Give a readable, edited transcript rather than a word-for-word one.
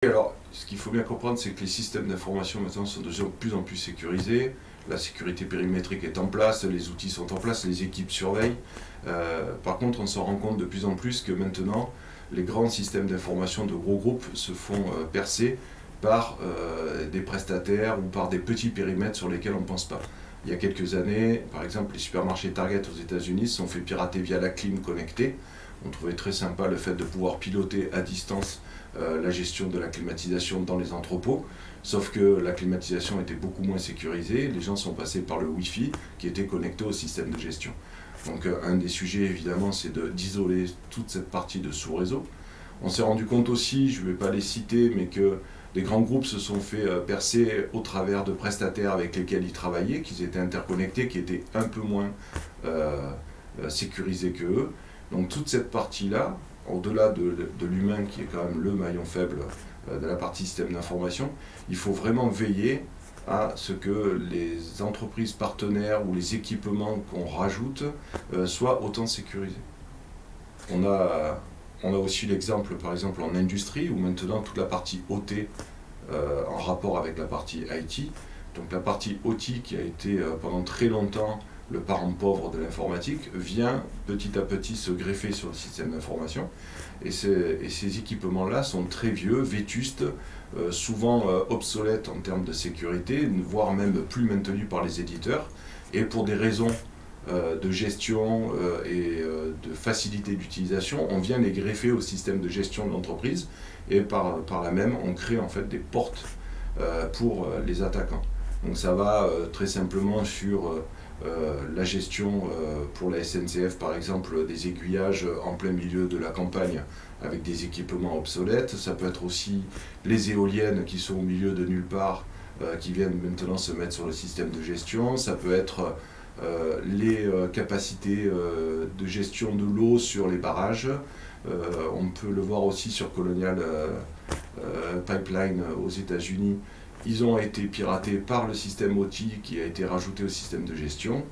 Alors, ce qu'il faut bien comprendre, c'est que les systèmes d'information maintenant sont de plus en plus sécurisés. La sécurité périmétrique est en place, les outils sont en place, les équipes surveillent. Par contre, on se rend compte de plus en plus que maintenant, les grands systèmes d'information de gros groupes se font percer par des prestataires ou par des petits périmètres sur lesquels on ne pense pas. Il y a quelques années, par exemple, les supermarchés Target aux États-Unis se sont fait pirater via la clim connectée. On trouvait très sympa le fait de pouvoir piloter à distance la gestion de la climatisation dans les entrepôts, sauf que la climatisation était beaucoup moins sécurisée, les gens sont passés par le Wi-Fi qui était connecté au système de gestion. Donc un des sujets évidemment c'est d'isoler toute cette partie de sous-réseau. On s'est rendu compte aussi, je ne vais pas les citer, mais que les grands groupes se sont fait percer au travers de prestataires avec lesquels ils travaillaient, qu'ils étaient interconnectés, qui étaient un peu moins sécurisés que eux. Donc toute cette partie-là, au-delà de l'humain qui est quand même le maillon faible de la partie système d'information, il faut vraiment veiller à ce que les entreprises partenaires ou les équipements qu'on rajoute soient autant sécurisés. On a aussi l'exemple, par exemple, en industrie, où maintenant toute la partie OT en rapport avec la partie IT, donc la partie OT qui a été pendant très longtemps le parent pauvre de l'informatique, vient petit à petit se greffer sur le système d'information. Et ces équipements-là sont très vieux, vétustes, souvent obsolètes en termes de sécurité, voire même plus maintenus par les éditeurs. Et pour des raisons de gestion et de facilité d'utilisation, on vient les greffer au système de gestion de l'entreprise et par là même, on crée en fait des portes pour les attaquants. Donc ça va très simplement sur la gestion pour la SNCF par exemple des aiguillages en plein milieu de la campagne avec des équipements obsolètes. Ça peut être aussi les éoliennes qui sont au milieu de nulle part qui viennent maintenant se mettre sur le système de gestion. Ça peut être les capacités de gestion de l'eau sur les barrages. On peut le voir aussi sur Colonial Pipeline aux États-Unis. Ils ont été piratés par le système OT qui a été rajouté au système de gestion.